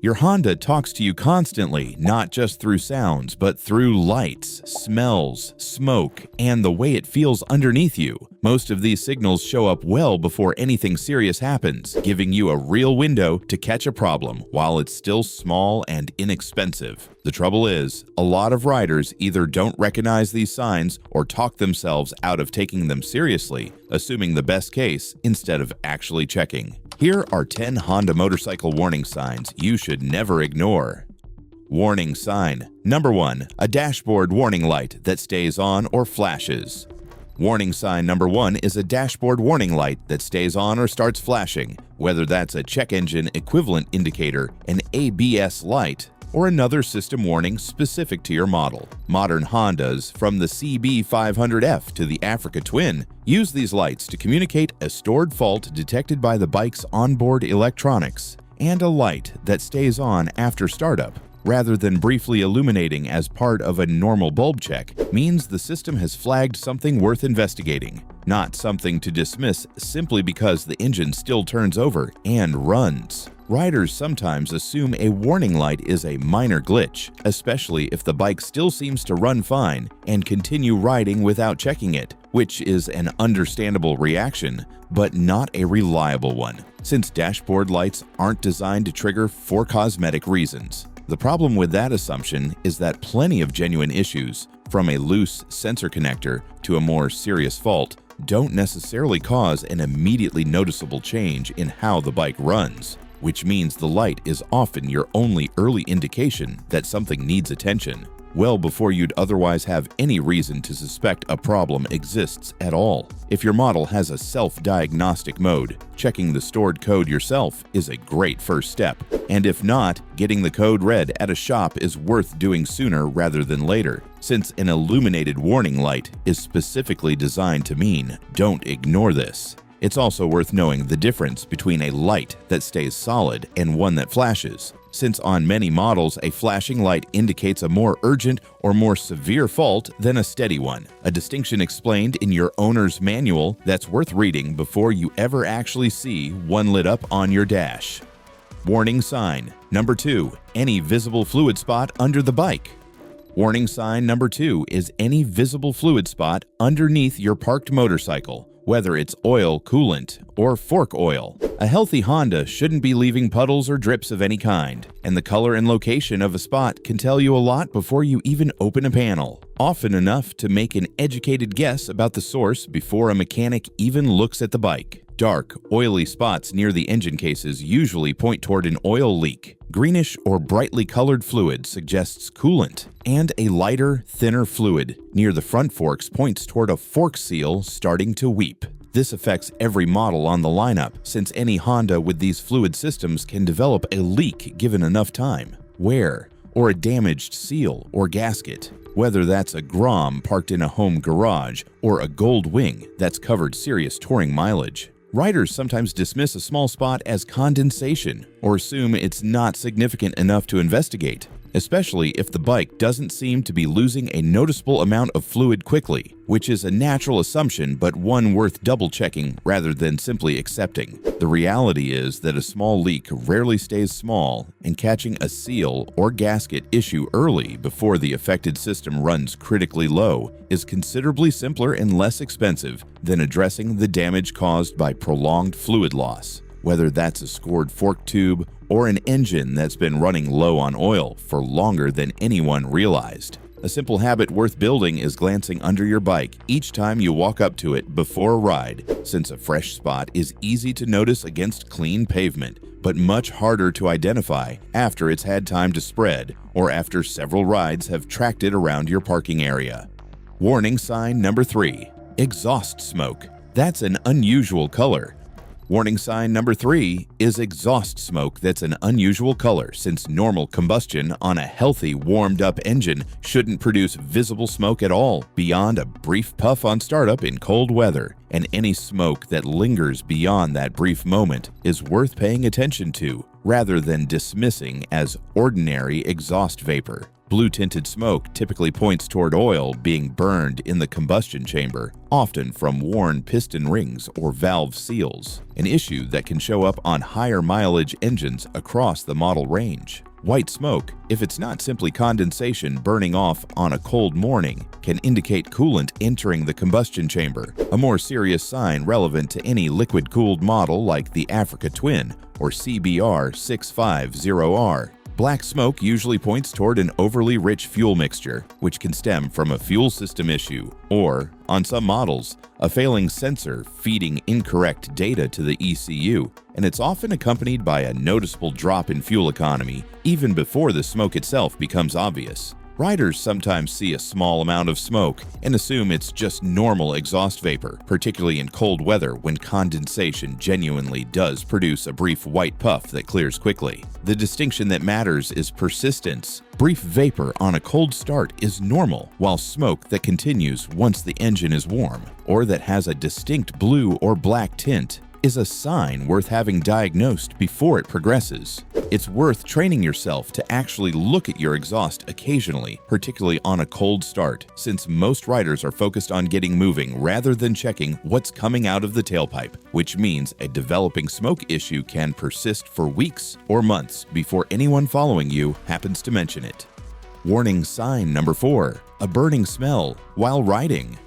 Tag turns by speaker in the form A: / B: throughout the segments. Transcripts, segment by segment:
A: Your Honda talks to you constantly, not just through sounds, but through lights, smells, smoke, and the way it feels underneath you. Most of these signals show up well before anything serious happens, giving you a real window to catch a problem while it's still small and inexpensive. The trouble is, a lot of riders either don't recognize these signs or talk themselves out of taking them seriously, assuming the best case instead of actually checking. Here are 10 Honda motorcycle warning signs you should never ignore. Warning sign. Number 1. A dashboard warning light that stays on or flashes. Warning sign number 1 is a dashboard warning light that stays on or starts flashing, whether that's a check engine equivalent indicator, an ABS light, or another system warning specific to your model. Modern Hondas, from the CB500F to the Africa Twin, use these lights to communicate a stored fault detected by the bike's onboard electronics, and a light that stays on after startup, rather than briefly illuminating as part of a normal bulb check, means the system has flagged something worth investigating, not something to dismiss simply because the engine still turns over and runs. Riders sometimes assume a warning light is a minor glitch, especially if the bike still seems to run fine, and continue riding without checking it, which is an understandable reaction, but not a reliable one, since dashboard lights aren't designed to trigger for cosmetic reasons. The problem with that assumption is that plenty of genuine issues, from a loose sensor connector to a more serious fault, don't necessarily cause an immediately noticeable change in how the bike runs, which means the light is often your only early indication that something needs attention, well before you'd otherwise have any reason to suspect a problem exists at all. If your model has a self-diagnostic mode, checking the stored code yourself is a great first step. And if not, getting the code read at a shop is worth doing sooner rather than later, since an illuminated warning light is specifically designed to mean, don't ignore this. It's also worth knowing the difference between a light that stays solid and one that flashes, since on many models a flashing light indicates a more urgent or more severe fault than a steady one, a distinction explained in your owner's manual that's worth reading before you ever actually see one lit up on your dash. Warning sign. Number 2. Any visible fluid spot under the bike. Warning sign number 2 is any visible fluid spot underneath your parked motorcycle, whether it's oil, coolant, or fork oil. A healthy Honda shouldn't be leaving puddles or drips of any kind, and the color and location of a spot can tell you a lot before you even open a panel, often enough to make an educated guess about the source before a mechanic even looks at the bike. Dark, oily spots near the engine cases usually point toward an oil leak. Greenish or brightly colored fluid suggests coolant, and a lighter, thinner fluid near the front forks points toward a fork seal starting to weep. This affects every model on the lineup, since any Honda with these fluid systems can develop a leak given enough time, wear, or a damaged seal or gasket, whether that's a Grom parked in a home garage or a gold wing that's covered serious touring mileage. Riders sometimes dismiss a small spot as condensation or assume it's not significant enough to investigate, especially if the bike doesn't seem to be losing a noticeable amount of fluid quickly, which is a natural assumption but one worth double-checking rather than simply accepting. The reality is that a small leak rarely stays small, and catching a seal or gasket issue early before the affected system runs critically low is considerably simpler and less expensive than addressing the damage caused by prolonged fluid loss, whether that's a scored fork tube or an engine that's been running low on oil for longer than anyone realized. A simple habit worth building is glancing under your bike each time you walk up to it before a ride, since a fresh spot is easy to notice against clean pavement, but much harder to identify after it's had time to spread or after several rides have tracked it around your parking area. Warning sign number 3. Exhaust smoke. That's an unusual color. Warning sign number 3 is exhaust smoke that's an unusual color, since normal combustion on a healthy, warmed-up engine shouldn't produce visible smoke at all beyond a brief puff on startup in cold weather, and any smoke that lingers beyond that brief moment is worth paying attention to rather than dismissing as ordinary exhaust vapor. Blue-tinted smoke typically points toward oil being burned in the combustion chamber, often from worn piston rings or valve seals, an issue that can show up on higher mileage engines across the model range. White smoke, if it's not simply condensation burning off on a cold morning, can indicate coolant entering the combustion chamber, a more serious sign relevant to any liquid-cooled model like the Africa Twin or CBR 650R. Black smoke usually points toward an overly rich fuel mixture, which can stem from a fuel system issue, or, on some models, a failing sensor feeding incorrect data to the ECU, and it's often accompanied by a noticeable drop in fuel economy, even before the smoke itself becomes obvious. Riders sometimes see a small amount of smoke and assume it's just normal exhaust vapor, particularly in cold weather when condensation genuinely does produce a brief white puff that clears quickly. The distinction that matters is persistence. Brief vapor on a cold start is normal, while smoke that continues once the engine is warm, or that has a distinct blue or black tint, is a sign worth having diagnosed before it progresses. It's worth training yourself to actually look at your exhaust occasionally, particularly on a cold start, since most riders are focused on getting moving rather than checking what's coming out of the tailpipe, which means a developing smoke issue can persist for weeks or months before anyone following you happens to mention it. Warning sign number 4, a burning smell while riding.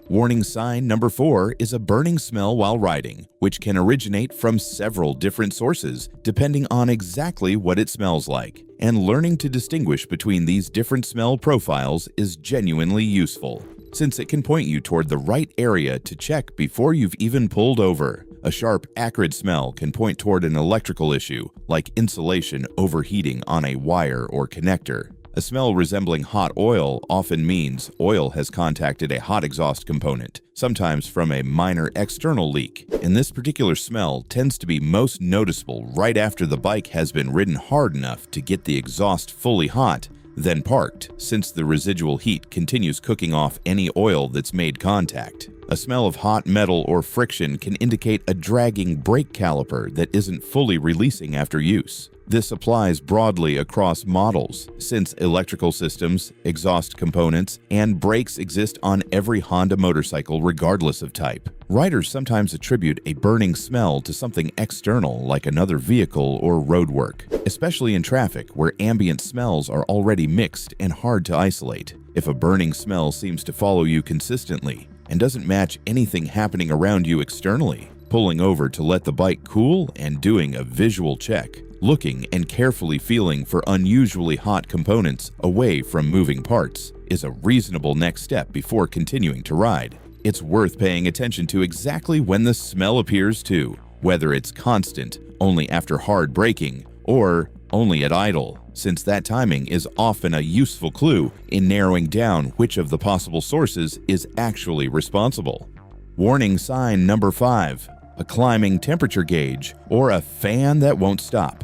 A: Warning sign number 4 is a burning smell while riding, which can originate from several different sources depending on exactly what it smells like. And learning to distinguish between these different smell profiles is genuinely useful, since it can point you toward the right area to check before you've even pulled over. A sharp, acrid smell can point toward an electrical issue, like insulation overheating on a wire or connector. A smell resembling hot oil often means oil has contacted a hot exhaust component, sometimes from a minor external leak. And this particular smell tends to be most noticeable right after the bike has been ridden hard enough to get the exhaust fully hot, then parked, since the residual heat continues cooking off any oil that's made contact. A smell of hot metal or friction can indicate a dragging brake caliper that isn't fully releasing after use. This applies broadly across models, since electrical systems, exhaust components, and brakes exist on every Honda motorcycle regardless of type. Riders sometimes attribute a burning smell to something external like another vehicle or roadwork, especially in traffic where ambient smells are already mixed and hard to isolate. If a burning smell seems to follow you consistently and doesn't match anything happening around you externally, pulling over to let the bike cool and doing a visual check, looking and carefully feeling for unusually hot components away from moving parts, is a reasonable next step before continuing to ride. It's worth paying attention to exactly when the smell appears too, whether it's constant, only after hard braking, or only at idle, since that timing is often a useful clue in narrowing down which of the possible sources is actually responsible. Warning sign number 5, a climbing temperature gauge or a fan that won't stop.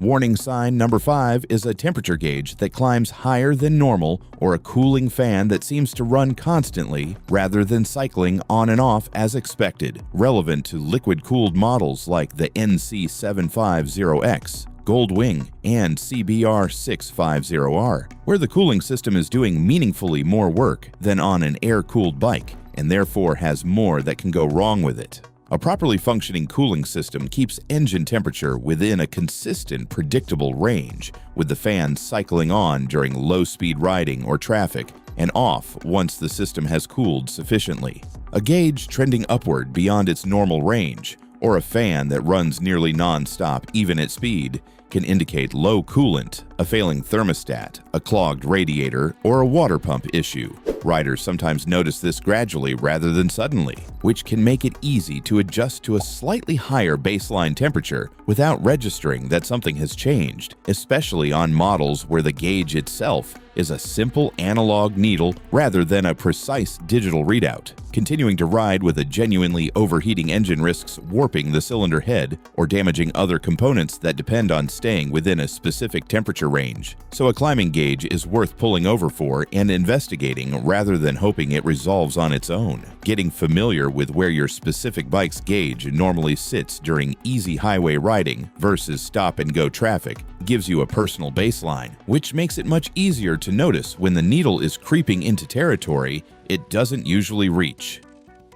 A: Warning sign number 5 is a temperature gauge that climbs higher than normal or a cooling fan that seems to run constantly rather than cycling on and off as expected, relevant to liquid-cooled models like the NC750X, Goldwing, and CBR 650R, where the cooling system is doing meaningfully more work than on an air-cooled bike, and therefore has more that can go wrong with it. A properly functioning cooling system keeps engine temperature within a consistent, predictable range, with the fan cycling on during low-speed riding or traffic and off once the system has cooled sufficiently. A gauge trending upward beyond its normal range, or a fan that runs nearly non-stop even at speed, can indicate low coolant, a failing thermostat, a clogged radiator, or a water pump issue. Riders sometimes notice this gradually rather than suddenly, which can make it easy to adjust to a slightly higher baseline temperature without registering that something has changed, especially on models where the gauge itself is a simple analog needle rather than a precise digital readout. Continuing to ride with a genuinely overheating engine risks warping the cylinder head or damaging other components that depend on staying within a specific temperature range, so a climbing gauge is worth pulling over for and investigating rather than hoping it resolves on its own. Getting familiar with where your specific bike's gauge normally sits during easy highway riding versus stop-and-go traffic gives you a personal baseline, which makes it much easier to notice when the needle is creeping into territory it doesn't usually reach.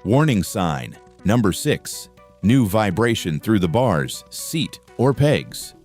A: Warning sign number 6. New vibration through the bars, seat, or pegs.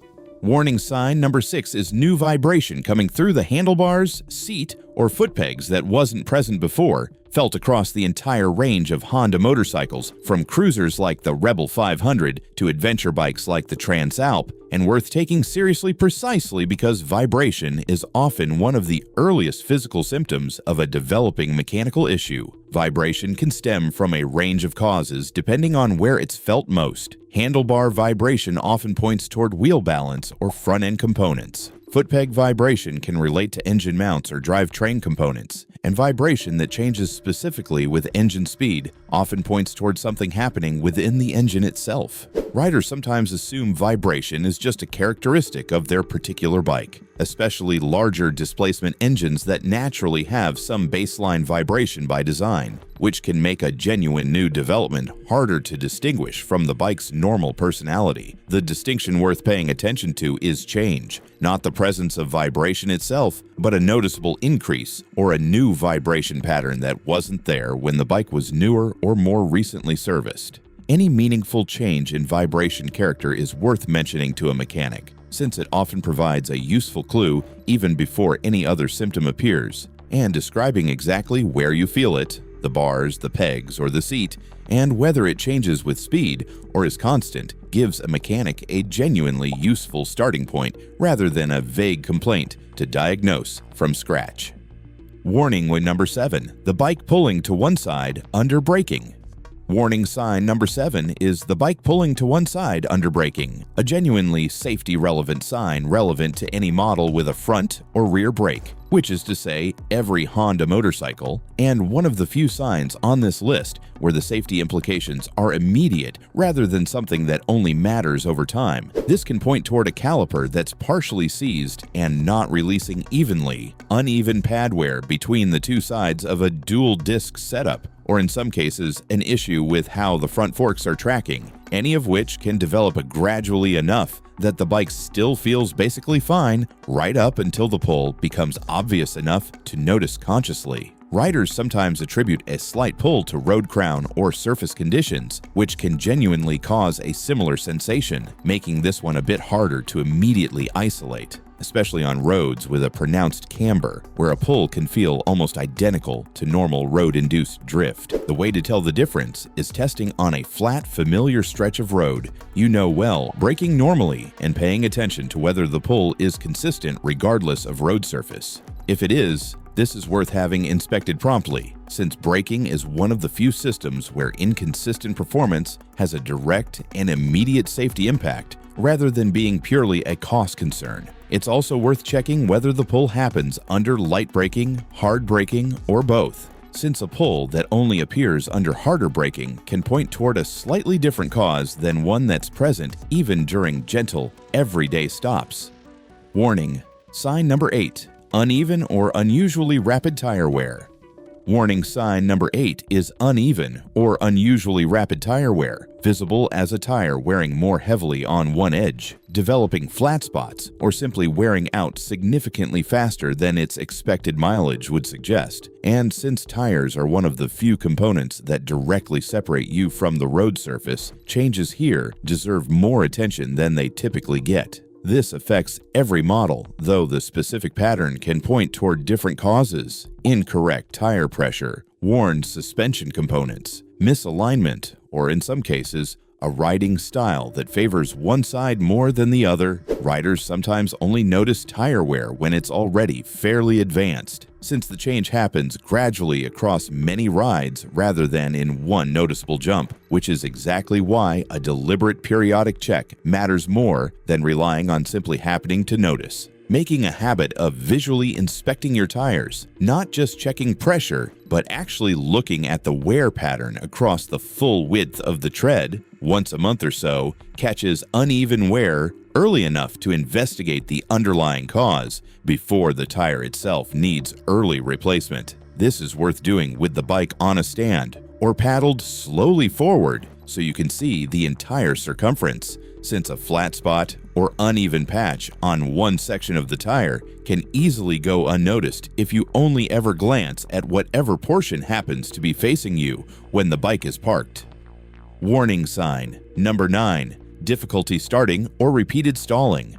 A: Warning sign number 6 is new vibration coming through the handlebars, seat, or foot pegs that wasn't present before, felt across the entire range of Honda motorcycles, from cruisers like the Rebel 500 to adventure bikes like the Transalp, and worth taking seriously precisely because vibration is often one of the earliest physical symptoms of a developing mechanical issue. Vibration can stem from a range of causes depending on where it's felt most. Handlebar vibration often points toward wheel balance or front-end components. Foot peg vibration can relate to engine mounts or drivetrain components, and vibration that changes specifically with engine speed often points towards something happening within the engine itself. Riders sometimes assume vibration is just a characteristic of their particular bike, especially larger displacement engines that naturally have some baseline vibration by design, which can make a genuine new development harder to distinguish from the bike's normal personality. The distinction worth paying attention to is change, not the presence of vibration itself, but a noticeable increase or a new vibration pattern that wasn't there when the bike was newer or more recently serviced. Any meaningful change in vibration character is worth mentioning to a mechanic, since it often provides a useful clue even before any other symptom appears, and describing exactly where you feel it, the bars, the pegs, or the seat, and whether it changes with speed or is constant, gives a mechanic a genuinely useful starting point rather than a vague complaint to diagnose from scratch. Warning number 7. The bike pulling to one side under braking. Warning sign number 7 is the bike pulling to one side under braking, a genuinely safety-relevant sign relevant to any model with a front or rear brake, which is to say every Honda motorcycle, and one of the few signs on this list where the safety implications are immediate rather than something that only matters over time. This can point toward a caliper that's partially seized and not releasing evenly, uneven pad wear between the two sides of a dual disc setup, or in some cases, an issue with how the front forks are tracking, any of which can develop gradually enough that the bike still feels basically fine right up until the pull becomes obvious enough to notice consciously. Riders sometimes attribute a slight pull to road crown or surface conditions, which can genuinely cause a similar sensation, making this one a bit harder to immediately isolate, especially on roads with a pronounced camber, where a pull can feel almost identical to normal road-induced drift. The way to tell the difference is testing on a flat, familiar stretch of road you know well, braking normally, and paying attention to whether the pull is consistent regardless of road surface. If it is, this is worth having inspected promptly, since braking is one of the few systems where inconsistent performance has a direct and immediate safety impact rather than being purely a cost concern. It's also worth checking whether the pull happens under light braking, hard braking, or both, since a pull that only appears under harder braking can point toward a slightly different cause than one that's present even during gentle, everyday stops. Warning: sign number 8. Uneven or unusually rapid tire wear. Warning sign number 8 is uneven or unusually rapid tire wear, visible as a tire wearing more heavily on one edge, developing flat spots, or simply wearing out significantly faster than its expected mileage would suggest. And since tires are one of the few components that directly separate you from the road surface, changes here deserve more attention than they typically get. This affects every model, though the specific pattern can point toward different causes: incorrect tire pressure, worn suspension components, misalignment, or in some cases, a riding style that favors one side more than the other. Riders sometimes only notice tire wear when it's already fairly advanced, since the change happens gradually across many rides rather than in one noticeable jump, which is exactly why a deliberate periodic check matters more than relying on simply happening to notice. Making a habit of visually inspecting your tires, not just checking pressure, but actually looking at the wear pattern across the full width of the tread once a month or so, catches uneven wear early enough to investigate the underlying cause before the tire itself needs early replacement. This is worth doing with the bike on a stand or paddled slowly forward so you can see the entire circumference, since a flat spot or uneven patch on one section of the tire can easily go unnoticed if you only ever glance at whatever portion happens to be facing you when the bike is parked. Warning sign number 9. Difficulty starting or repeated stalling.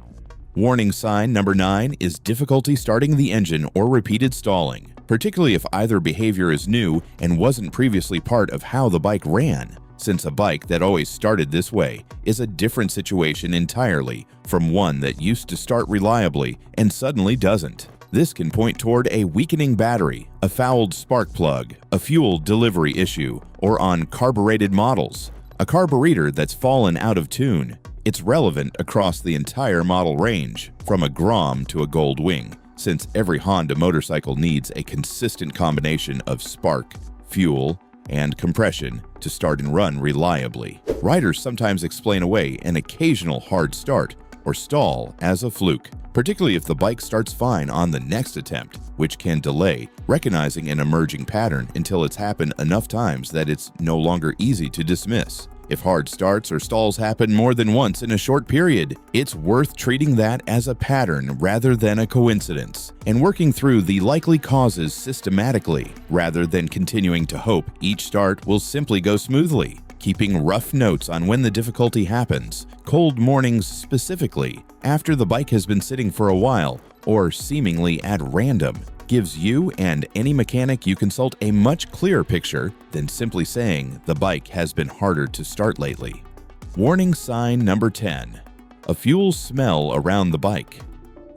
A: Warning sign number 9 is difficulty starting the engine or repeated stalling, particularly if either behavior is new and wasn't previously part of how the bike ran, since a bike that always started this way is a different situation entirely from one that used to start reliably and suddenly doesn't. This can point toward a weakening battery, a fouled spark plug, a fuel delivery issue, or on carbureted models, a carburetor that's fallen out of tune. It's relevant across the entire model range, from a Grom to a Gold Wing, since every Honda motorcycle needs a consistent combination of spark, fuel, and compression to start and run reliably. Riders sometimes explain away an occasional hard start or stall as a fluke, particularly if the bike starts fine on the next attempt, which can delay recognizing an emerging pattern until it's happened enough times that it's no longer easy to dismiss. If hard starts or stalls happen more than once in a short period, it's worth treating that as a pattern rather than a coincidence, and working through the likely causes systematically, rather than continuing to hope each start will simply go smoothly. Keeping rough notes on when the difficulty happens, cold mornings specifically, after the bike has been sitting for a while, or seemingly at random, gives you and any mechanic you consult a much clearer picture than simply saying the bike has been harder to start lately. Warning sign number 10. A fuel smell around the bike.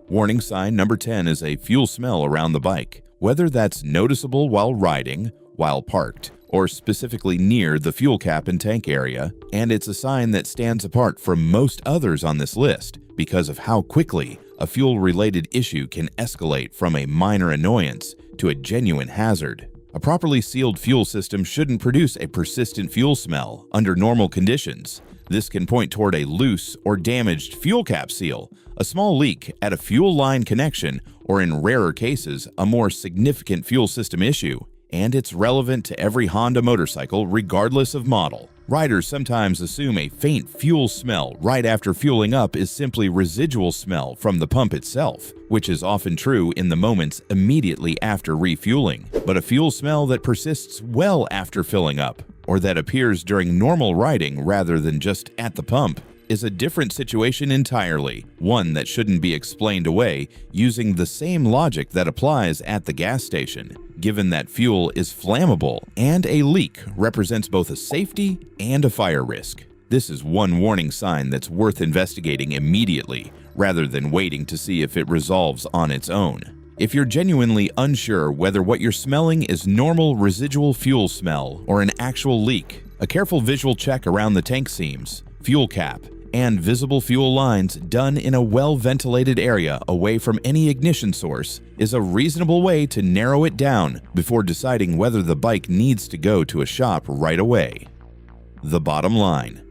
A: Warning sign number 10 is a fuel smell around the bike, whether that's noticeable while riding, while parked, or specifically near the fuel cap and tank area, and it's a sign that stands apart from most others on this list because of how quickly a fuel-related issue can escalate from a minor annoyance to a genuine hazard. A properly sealed fuel system shouldn't produce a persistent fuel smell under normal conditions. This can point toward a loose or damaged fuel cap seal, a small leak at a fuel line connection, or in rarer cases, a more significant fuel system issue, and it's relevant to every Honda motorcycle regardless of model. Riders sometimes assume a faint fuel smell right after fueling up is simply residual smell from the pump itself, which is often true in the moments immediately after refueling. But a fuel smell that persists well after filling up, or that appears during normal riding rather than just at the pump, is a different situation entirely, one that shouldn't be explained away using the same logic that applies at the gas station, given that fuel is flammable and a leak represents both a safety and a fire risk. This is one warning sign that's worth investigating immediately, rather than waiting to see if it resolves on its own. If you're genuinely unsure whether what you're smelling is normal residual fuel smell or an actual leak, a careful visual check around the tank seams, fuel cap, and visible fuel lines done in a well-ventilated area away from any ignition source is a reasonable way to narrow it down before deciding whether the bike needs to go to a shop right away. The bottom line.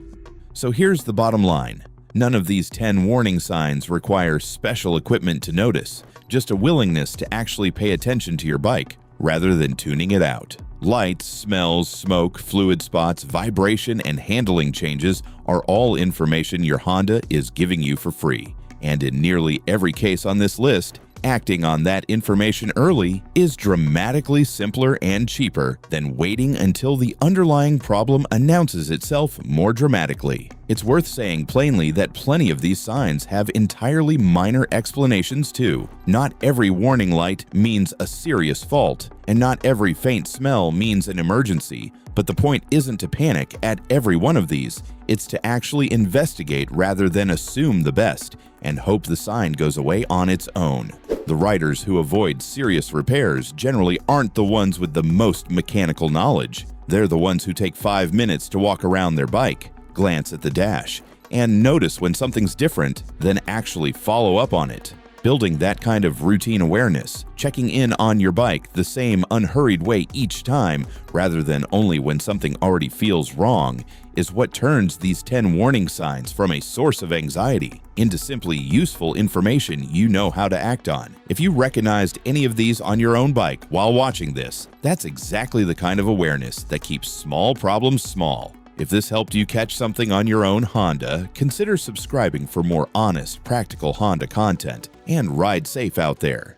A: So here's the bottom line. None of these 10 warning signs require special equipment to notice, just a willingness to actually pay attention to your bike rather than tuning it out. Lights, smells, smoke, fluid spots, vibration, and handling changes are all information your Honda is giving you for free. And in nearly every case on this list, acting on that information early is dramatically simpler and cheaper than waiting until the underlying problem announces itself more dramatically. It's worth saying plainly that plenty of these signs have entirely minor explanations too. Not every warning light means a serious fault, and not every faint smell means an emergency. But the point isn't to panic at every one of these, it's to actually investigate rather than assume the best and hope the sign goes away on its own. The riders who avoid serious repairs generally aren't the ones with the most mechanical knowledge. They're the ones who take 5 minutes to walk around their bike, glance at the dash, and notice when something's different, then actually follow up on it. Building that kind of routine awareness, checking in on your bike the same unhurried way each time, rather than only when something already feels wrong, is what turns these 10 warning signs from a source of anxiety into simply useful information you know how to act on. If you recognized any of these on your own bike while watching this, that's exactly the kind of awareness that keeps small problems small. If this helped you catch something on your own Honda, consider subscribing for more honest, practical Honda content, and ride safe out there.